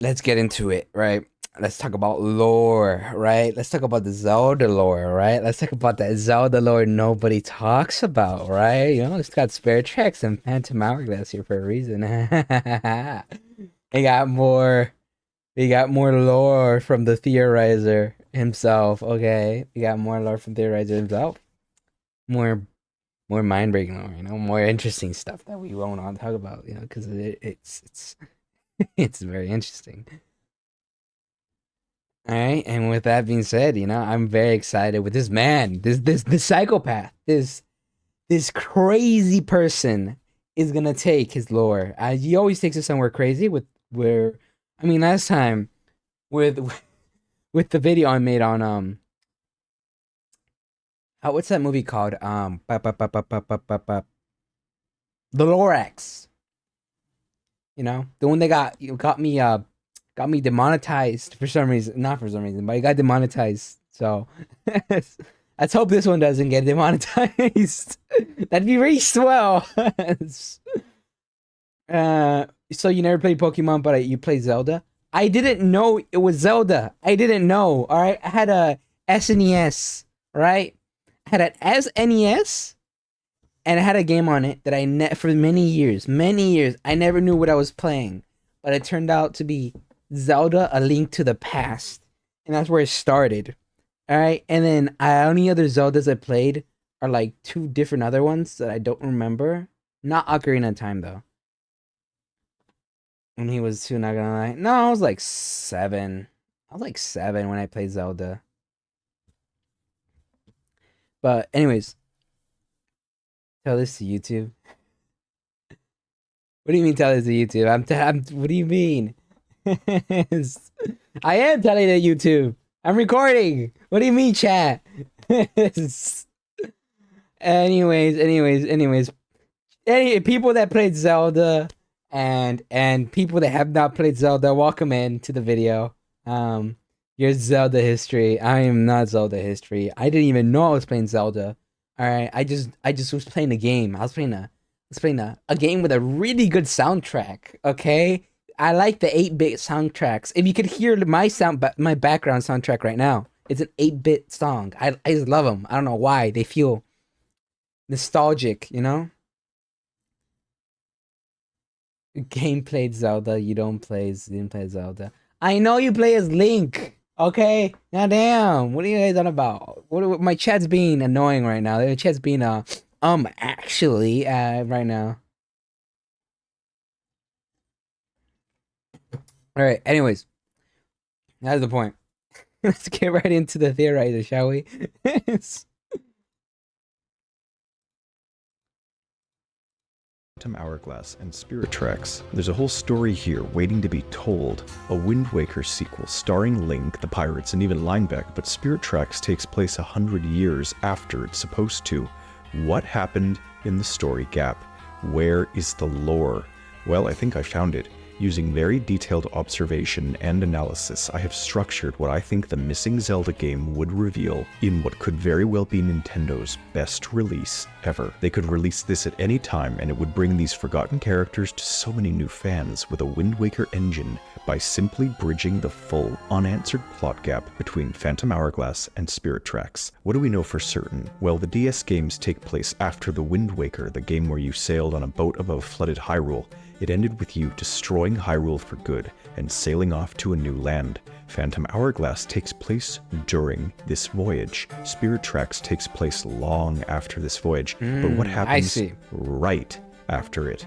let's get into it, right? Let's talk about lore, right? Let's talk about the Zelda lore, right? Let's talk about that Zelda lore nobody talks about, right? You know, it's got spare tracks and Phantom Hourglass here for a reason. we got more we got more lore from the theorizer himself, okay? We got more lore from theorizer himself. More more mind breaking lore, you know, more interesting stuff that we won't all talk about, you know, because it's it's very interesting. All right, and with that being said, you know, I'm very excited with this man, this psychopath, this crazy person is gonna take his lore. He always takes it somewhere crazy with where, I mean, last time with with the video I made on what's that movie called the Lorax, you know, the one that got me demonetized for some reason. Not for some reason, but it got demonetized. So let's hope this one doesn't get demonetized. That'd be very swell. So you never played Pokemon, but you played Zelda? I didn't know it was Zelda. I didn't know. All right, I had a SNES, right? I had an SNES, and I had a game on it that for many years, I never knew what I was playing, but it turned out to be Zelda: A Link to the Past, and that's where it started. All right, and then only other Zeldas I played are like two different other ones that I don't remember. Not Ocarina of Time though. When he was two, not gonna lie. No, I was like 7. I was like 7 when I played Zelda. But anyways, tell this to YouTube. What do you mean tell this to YouTube? What do you mean? I am telling it to YouTube. I'm recording. What do you mean, chat? anyways. Any people that played Zelda and people that have not played Zelda, welcome in to the video. Your Zelda history. I am not Zelda history. I didn't even know I was playing Zelda. All right, I just was playing a game. I was playing a game with a really good soundtrack. Okay, I like the 8-bit soundtracks. If you could hear my background soundtrack right now, it's an 8-bit song. I just love them. I don't know why they feel nostalgic. You know, game played Zelda. Didn't play Zelda. I know you play as Link. Okay, now damn. What are you guys on about? My chat's being annoying right now. The chat's being actually right now. All right. Anyways, that's the point. Let's get right into the theorizer, shall we? Phantom Hourglass and Spirit Tracks. There's a whole story here waiting to be told. A Wind Waker sequel starring Link, the pirates, and even Linebeck, but Spirit Tracks takes place 100 years after it's supposed to. What happened in the story gap? Where is the lore? Well, I think I found it. Using very detailed observation and analysis, I have structured what I think the missing Zelda game would reveal in what could very well be Nintendo's best release ever. They could release this at any time and it would bring these forgotten characters to so many new fans with a Wind Waker engine by simply bridging the full, unanswered plot gap between Phantom Hourglass and Spirit Tracks. What do we know for certain? Well, the DS games take place after the Wind Waker, the game where you sailed on a boat above flooded Hyrule. It ended with you destroying Hyrule for good and sailing off to a new land. Phantom Hourglass takes place during this voyage. Spirit Tracks takes place long after this voyage. But what happens right after it?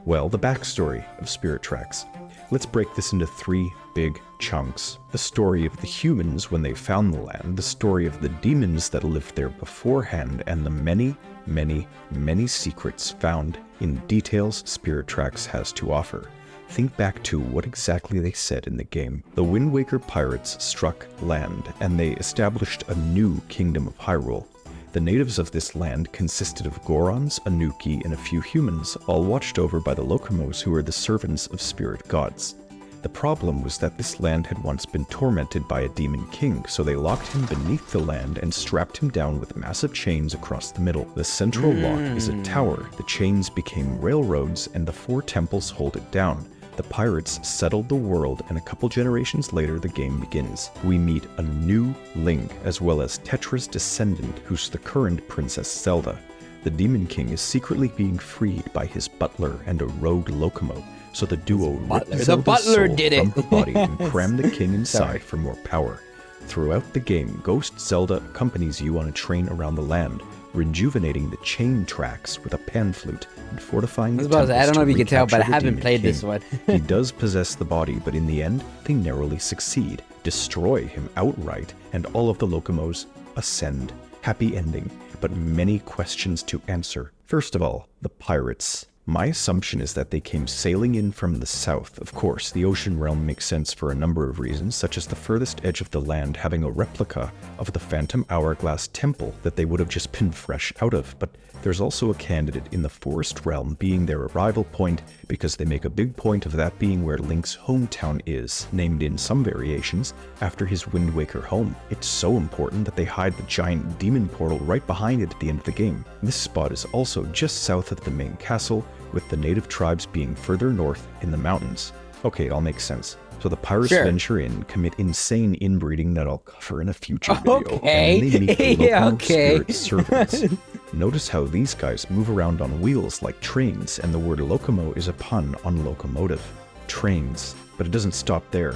Well, the backstory of Spirit Tracks. Let's break this into 3 big chunks. The story of the humans when they found the land, the story of the demons that lived there beforehand, and the many secrets found in details Spirit Tracks has to offer. Think back to what exactly they said in the game. The Wind Waker pirates struck land, and they established a new kingdom of Hyrule. The natives of this land consisted of Gorons, Anuki, and a few humans, all watched over by the Locomos, who were the servants of spirit gods. The problem was that this land had once been tormented by a demon king, so they locked him beneath the land and strapped him down with massive chains across the middle. The central lock is a tower, the chains became railroads, and the 4 temples hold it down. The The pirates settled the world, and a couple generations later the game begins. We meet a new Link, as well as Tetra's descendant, who's the current Princess Zelda. The Demon King is secretly being freed by his butler and a rogue Locomo, so the duo ripped Zelda's soul from her body and crammed the king inside for more power. Throughout the game, Ghost Zelda accompanies you on a train around the land, rejuvenating the chain tracks with a pan flute and fortifying the temples. I don't know if you can tell, but I the haven't Demon played King. this one. He does possess the body, but in the end, they narrowly succeed, destroy him outright, and all of the Locomos ascend. Happy ending, but many questions to answer. First of all, the pirates. My assumption is that they came sailing in from the south. Of course, the ocean realm makes sense for a number of reasons, such as the furthest edge of the land having a replica of the Phantom Hourglass Temple that they would have just been fresh out of, but there's also a candidate in the forest realm being their arrival point, because they make a big point of that being where Link's hometown is, named in some variations after his Wind Waker home. It's so important that they hide the giant demon portal right behind it at the end of the game. This spot is also just south of the main castle, with the native tribes being further north in the mountains. Okay, it all makes sense. So the pirates venture in, commit insane inbreeding that I'll cover in a future video, and they meet the local spirit servants. Notice how these guys move around on wheels like trains, and the word Locomo is a pun on locomotive. Trains. But it doesn't stop there.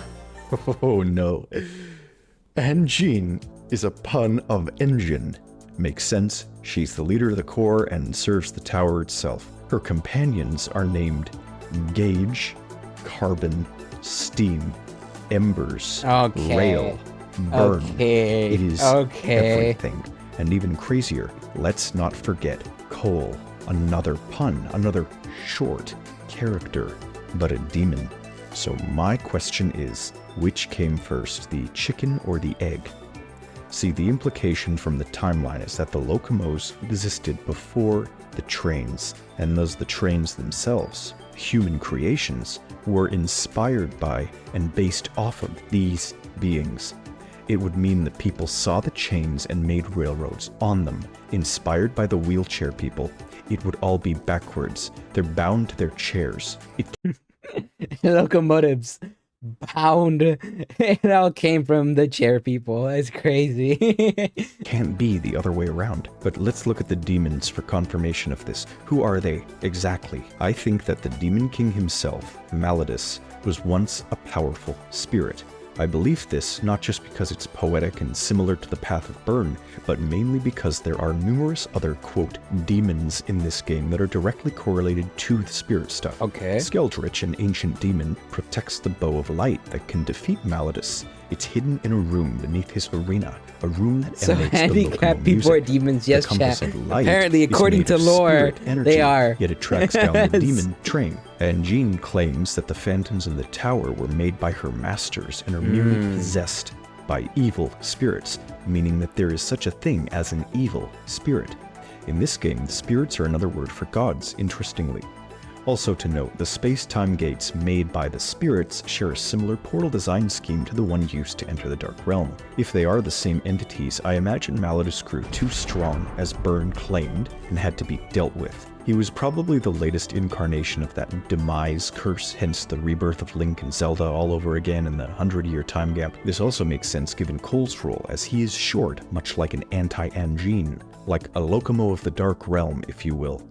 Oh no. Anjean is a pun of engine. Makes sense. She's the leader of the Corps and serves the tower itself. Her companions are named Gauge, Carbon, Steam, Embers, Rail, Burn. It is everything. And even crazier, let's not forget Coal, another pun, another short character, but a demon. So my question is, which came first, the chicken or the egg? See, the implication from the timeline is that the Locomos existed before the trains, and thus the trains themselves, human creations, were inspired by and based off of these beings. It would mean that people saw the chains and made railroads on them, inspired by the wheelchair people. It would all be backwards. They're bound to their chairs. Locomotives bound. It all came from the chair people. That's crazy. Can't be the other way around. But let's look at the demons for confirmation of this. Who are they exactly? I think that the Demon King himself, Malladus, was once a powerful spirit. I believe this not just because it's poetic and similar to the Path of Burn, but mainly because there are numerous other, quote, demons in this game that are directly correlated to the spirit stuff. Okay. Skeldrich, an ancient demon, protects the Bow of Light that can defeat Malladus. It's hidden in a room beneath his arena, a room that so emanates handicapped the people music. are demons, yes, chat. Light apparently, according to lore, energy, they are. Yet it tracks down the demon train. And Jean claims that the phantoms in the tower were made by her masters and are merely possessed by evil spirits, meaning that there is such a thing as an evil spirit. In this game, the spirits are another word for gods, interestingly. Also to note, the space-time gates made by the spirits share a similar portal design scheme to the one used to enter the Dark Realm. If they are the same entities, I imagine Malladus grew too strong, as Byrne claimed, and had to be dealt with. He was probably the latest incarnation of that demise curse, hence the rebirth of Link and Zelda all over again in the 100-year time gap. This also makes sense given Cole's role, as he is short, much like an anti-Anjean, like a Locomo of the Dark Realm, if you will.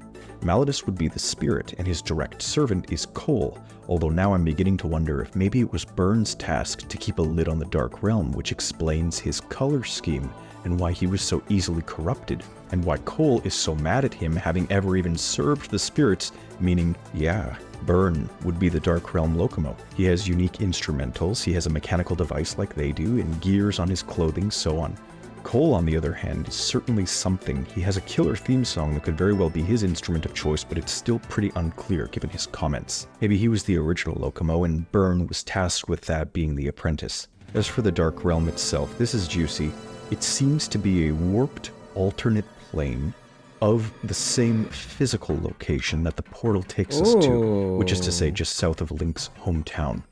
Malladus would be the spirit, and his direct servant is Cole, although now I'm beginning to wonder if maybe it was Byrne's task to keep a lid on the Dark Realm, which explains his color scheme, and why he was so easily corrupted, and why Cole is so mad at him having ever even served the spirits, meaning, yeah, Byrne would be the Dark Realm Locomo. He has unique instrumentals, he has a mechanical device like they do, and gears on his clothing, so on. Cole, on the other hand, is certainly something. He has a killer theme song that could very well be his instrument of choice, but it's still pretty unclear given his comments. Maybe he was the original Locomo, and Byrne was tasked with that being the apprentice. As for the Dark Realm itself, this is juicy. It seems to be a warped, alternate plane of the same physical location that the portal takes us to, which is to say just south of Link's hometown.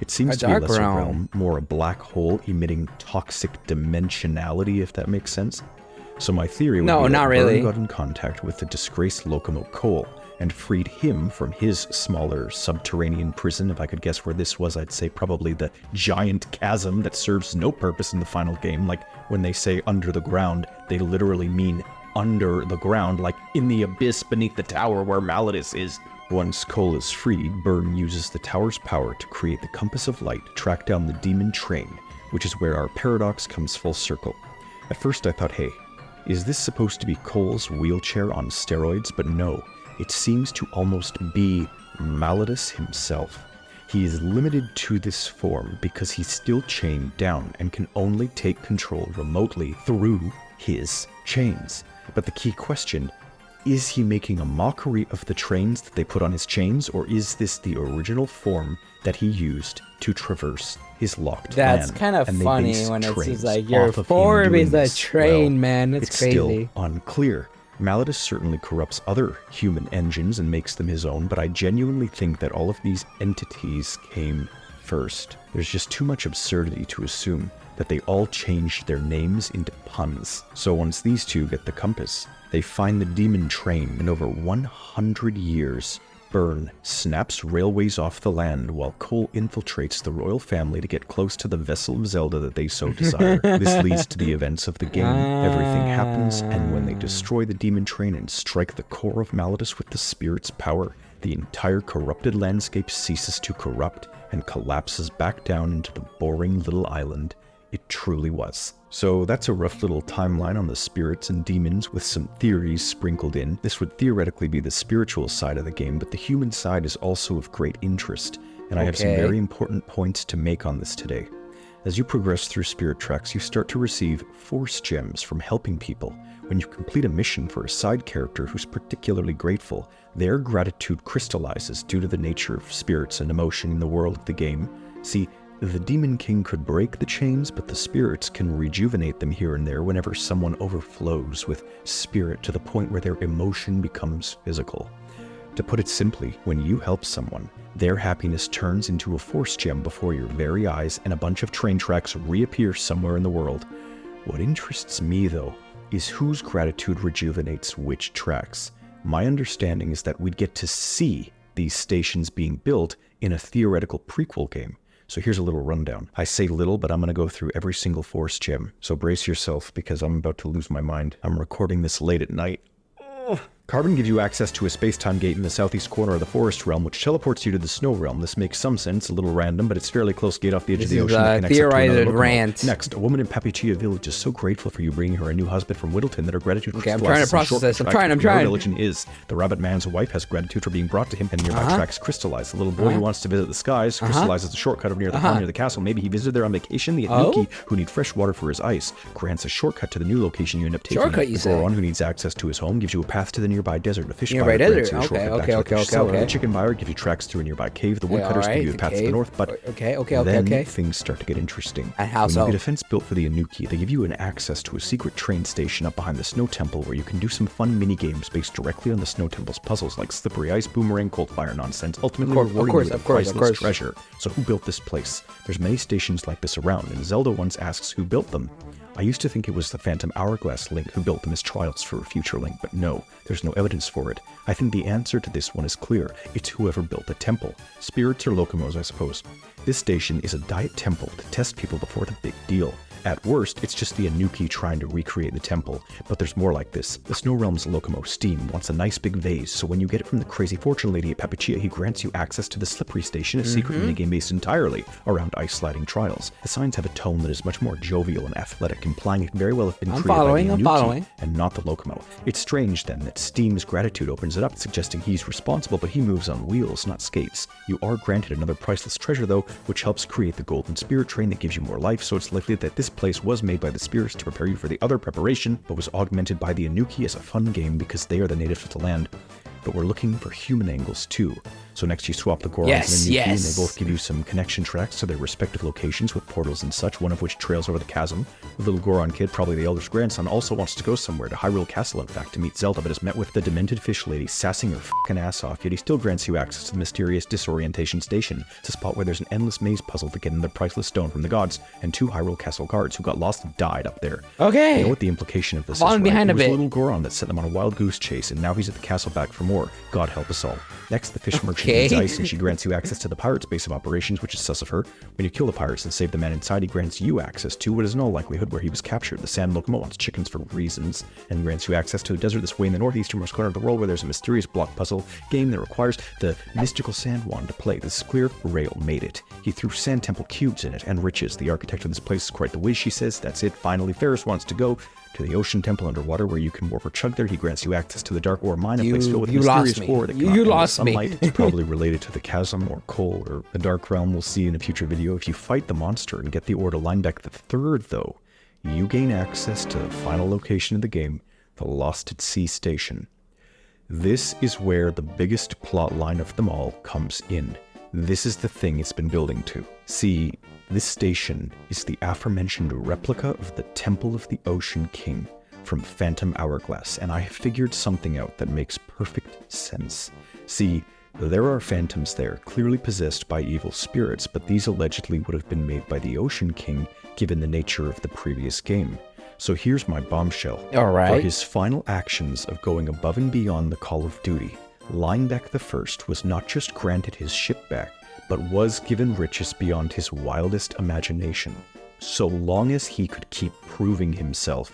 It seems to be a lesser realm, more a black hole emitting toxic dimensionality, if that makes sense. So my theory would be that Byrne got in contact with the disgraced Locomo Cole, and freed him from his smaller subterranean prison. If I could guess where this was, I'd say probably the giant chasm that serves no purpose in the final game. Like, when they say under the ground, they literally mean under the ground, like in the abyss beneath the tower where Malladus is. Once Cole is freed, Byrne uses the tower's power to create the Compass of Light to track down the demon train, which is where our paradox comes full circle. At first I thought, hey, is this supposed to be Cole's wheelchair on steroids? But no, it seems to almost be Malladus himself. He is limited to this form because he's still chained down and can only take control remotely through his chains. But the key question, is he making a mockery of the trains that they put on his chains, or is this the original form that he used to traverse his locked land? That's kind of funny when it's just like, your form is a train, man. It's crazy. Still unclear. Malladus certainly corrupts other human engines and makes them his own, but I genuinely think that all of these entities came first. There's just too much absurdity to assume that they all changed their names into puns. So once these two get the compass, they find the demon train, and over 100 years, Byrne snaps railways off the land while Cole infiltrates the royal family to get close to the vessel of Zelda that they so desire. This leads to the events of the game. Everything happens, and when they destroy the demon train and strike the core of Malladus with the spirit's power, the entire corrupted landscape ceases to corrupt and collapses back down into the boring little island it truly was. So that's a rough little timeline on the spirits and demons with some theories sprinkled in. This would theoretically be the spiritual side of the game, but the human side is also of great interest, and I have some very important points to make on this today. As you progress through Spirit Tracks, you start to receive Force Gems from helping people. When you complete a mission for a side character who's particularly grateful, their gratitude crystallizes due to the nature of spirits and emotion in the world of the game. See, the Demon King could break the chains, but the spirits can rejuvenate them here and there whenever someone overflows with spirit to the point where their emotion becomes physical. To put it simply, when you help someone, their happiness turns into a Force Gem before your very eyes, and a bunch of train tracks reappear somewhere in the world. What interests me, though, is whose gratitude rejuvenates which tracks. My understanding is that we'd get to see these stations being built in a theoretical prequel game. So here's a little rundown. I say little, but I'm going to go through every single Force Gem. So brace yourself, because I'm about to lose my mind. I'm recording this late at night. Carbon gives you access to a space-time gate in the southeast corner of the Forest Realm, which teleports you to the Snow Realm. This makes some sense, a little random, but it's fairly close gate off the edge of the ocean that connects up to another locomotive. Next, a woman in Papichia Village is so grateful for you bringing her a new husband from Whittleton that her gratitude I'm trying to process this. I'm trying. Her religion is the rabbit man's wife has gratitude for being brought to him, and nearby tracks crystallize. The little boy who wants to visit the skies crystallizes the shortcut of near the pond near the castle. Maybe he visited there on vacation. The Anuki, who need fresh water for his ice, grants a shortcut to the new location you end up taking. Shortcut, you say? The Goron, who needs access to his home, gives you a path to the nearby desert. A fish Nearby buyer grants desert. you a shortcut back to the fish seller. The chicken buyer gives you tracks through a nearby cave. The woodcutters give you the path to the north. But then things start to get interesting. And how so? When you get a fence built for the Anuki, they give you an access to a secret train station up behind the Snow Temple where you can do some fun mini games based directly on the Snow Temple's puzzles, like slippery ice, boomerang, cold fire nonsense, ultimately rewarding you with a priceless treasure. So who built this place? There's many stations like this around, and Zelda once asks who built them. I used to think it was the Phantom Hourglass Link who built them as trials for a future Link, but no, there's no evidence for it. I think the answer to this one is clear. It's whoever built the temple. Spirits or Locomos, I suppose. This station is a diet temple to test people before the big deal. At worst, it's just the Anuki trying to recreate the temple, but there's more like this. The Snow Realm's Locomo, Steam, wants a nice big vase, so when you get it from the crazy fortune lady at Papichia, he grants you access to the Slippery Station, a secret minigame based entirely around ice sliding trials. The signs have a tone that is much more jovial and athletic, implying it very well have been created by the Anuki and not the Locomo. It's strange, then, that Steam's gratitude opens it up, suggesting he's responsible, but he moves on wheels, not skates. You are granted another priceless treasure, though, which helps create the Golden Spirit Train that gives you more life, so it's likely that this place was made by the spirits to prepare you for the other preparation, but was augmented by the Anuki as a fun game because they are the natives of the land. But we're looking for human angles too. So next you swap the Gorons and Anuki, and they both give you some connection tracks to their respective locations with portals and such, one of which trails over the chasm. The little Goron kid, probably the Elder's grandson, also wants to go somewhere, to Hyrule Castle in fact, to meet Zelda, but is met with the demented fish lady sassing her f***ing ass off, yet he still grants you access to the mysterious Disorientation Station. It's a spot where there's an endless maze puzzle to get another priceless stone from the gods, and 2 Hyrule Castle guards who got lost and died up there. Okay. You know what the implication of this is, Falling right? behind It was a bit. little Goron that sent them on a wild goose chase, and now he's at the castle back for more. more. God help us all. Next, the fish merchant Okay. needs ice, and she grants you access to the pirate's base of operations, which is sus of her. When you kill the pirates and save the man inside, he grants you access to what is in all likelihood where he was captured. The sand locomotive wants chickens for reasons, and grants you access to a desert that's way in the northeasternmost corner of the world where there's a mysterious block puzzle game that requires the mystical sand wand to play. The clear rail made it. He threw sand temple cubes in it, and riches. The architect of this place is quite the whiz, she says. That's it. Finally, Ferris wants to go to the ocean temple underwater where you can warp or chug there. He grants you access to the dark ore mine, a place filled with mysterious ore that cannot handle sunlight. It's probably related to the chasm or coal or the dark realm. We'll see in a future video. If you fight the monster and get the ore to Linebeck the Third, though, you gain access to the final location of the game, the Lost at Sea Station. This is where the biggest plot line of them all comes in. This is the thing it's been building to. See, this station is the aforementioned replica of the Temple of the Ocean King from Phantom Hourglass, and I have figured something out that makes perfect sense. See, there are phantoms there, clearly possessed by evil spirits, but these allegedly would have been made by the Ocean King, given the nature of the previous game. So here's my bombshell. All right. For his final actions of going above and beyond the call of duty, Linebeck I was not just granted his ship back, but was given riches beyond his wildest imagination, so long as he could keep proving himself.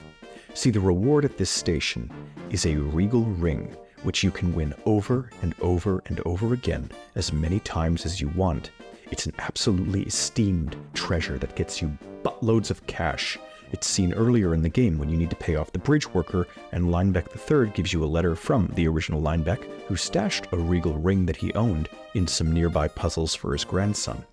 See, the reward at this station is a regal ring, which you can win over and over and over again as many times as you want. It's an absolutely esteemed treasure that gets you buttloads of cash. It's seen earlier in the game when you need to pay off the bridge worker, and Linebeck III gives you a letter from the original Linebeck, who stashed a regal ring that he owned in some nearby puzzles for his grandson.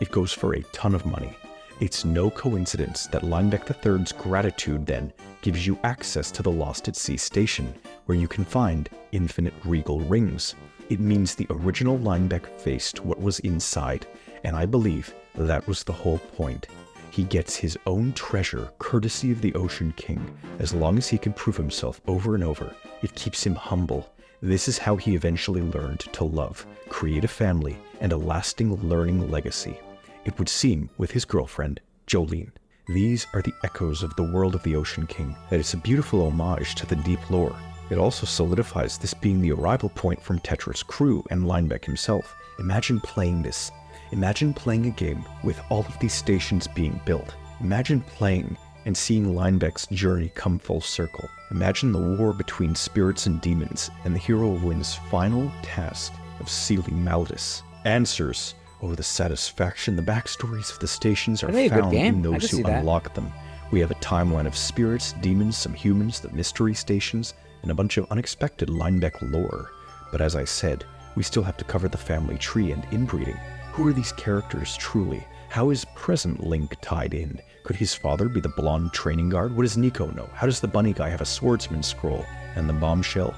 It goes for a ton of money. It's no coincidence that Linebeck III's gratitude then gives you access to the Lost at Sea Station, where you can find infinite regal rings. It means the original Linebeck faced what was inside, and I believe that was the whole point. He gets his own treasure courtesy of the Ocean King. As long as he can prove himself over and over, it keeps him humble. This is how he eventually learned to love, create a family, and a lasting learning legacy. It would seem with his girlfriend, Jolene. These are the echoes of the world of the Ocean King. That it's a beautiful homage to the deep lore. It also solidifies this being the arrival point from Tetra's crew and Linebeck himself. Imagine playing this. Imagine playing a game with all of these stations being built. Imagine playing and seeing Linebeck's journey come full circle. Imagine the war between spirits and demons, and the hero wins final task of sealing Maldus. Answers. Oh, the satisfaction. The backstories of the stations are found in those who unlock them. We have a timeline of spirits, demons, some humans, the mystery stations, and a bunch of unexpected Linebeck lore. But as I said, we still have to cover the family tree and inbreeding. Who are these characters truly? How is present Link tied in? Could his father be the blonde training guard? What does Nico know? How does the bunny guy have a swordsman scroll? And the bombshell?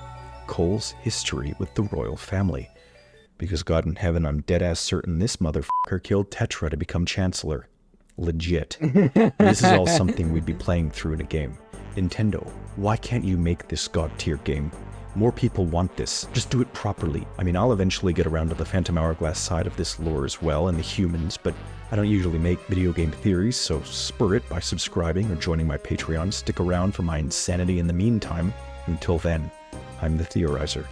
Cole's history with the royal family. Because God in heaven, I'm dead-ass certain this motherfucker killed Tetra to become Chancellor. Legit. This is all something we'd be playing through in a game. Nintendo, why can't you make this God-tier game? More people want this. Just do it properly. I mean, I'll eventually get around to the Phantom Hourglass side of this lore as well, and the humans, but I don't usually make video game theories, so spur it by subscribing or joining my Patreon. Stick around for my insanity in the meantime. Until then, I'm the Theorizer.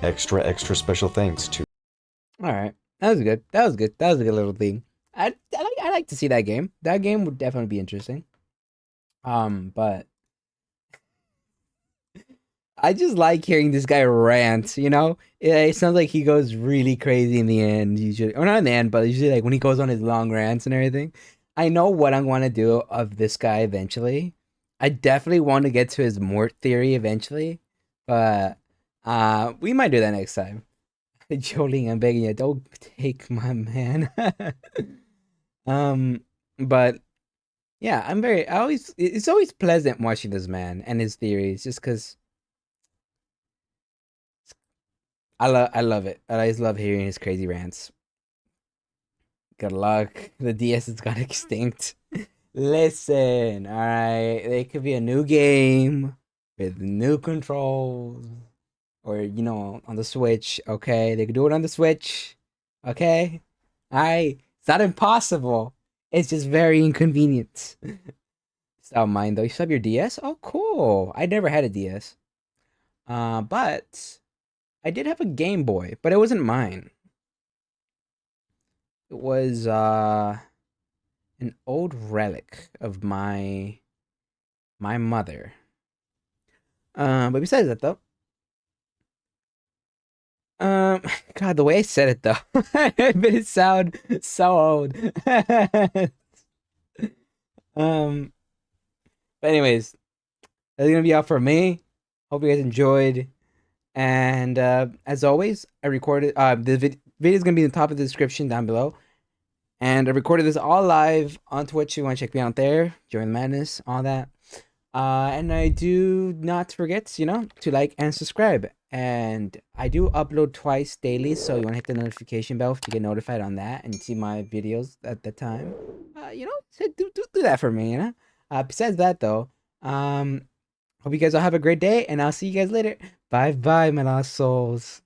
Extra special thanks to... Alright, that was good. That was good. That was a good little thing. I like to see that game. That game would definitely be interesting. But I just like hearing this guy rant, you know? It sounds like he goes really crazy in the end, usually. Or not in the end, but usually like when he goes on his long rants and everything. I know what I'm going to do of this guy eventually. I definitely want to get to his Mort theory eventually. But we might do that next time. Jolene, I'm begging you, don't take my man. But yeah, it's always pleasant watching this man and his theories, just because I love it. I always love hearing his crazy rants. Good luck. The DS has got extinct. Listen, alright, they could be a new game with new controls. Or, you know, on the Switch, okay? They could do it on the Switch, okay? Alright? It's not impossible. It's just very inconvenient. Don't mind, though. You still have your DS? Oh, cool. I never had a DS. But I did have a Game Boy, but it wasn't mine. It was an old relic of my mother. But besides that though, um, God, the way I said it though, it made it sound so old. um, but anyways, that's gonna be all for me. Hope you guys enjoyed. And as always, I recorded the video is gonna be in the top of the description down below. And I recorded this all live on Twitch. You want to check me out there, join the madness, all that. And I do not forget, to like and subscribe. And I do upload twice daily, so you want to hit the notification bell to get notified on that and see my videos at the time. So do that for me, besides that, though, hope you guys all have a great day, and I'll see you guys later. Bye bye, my lost souls.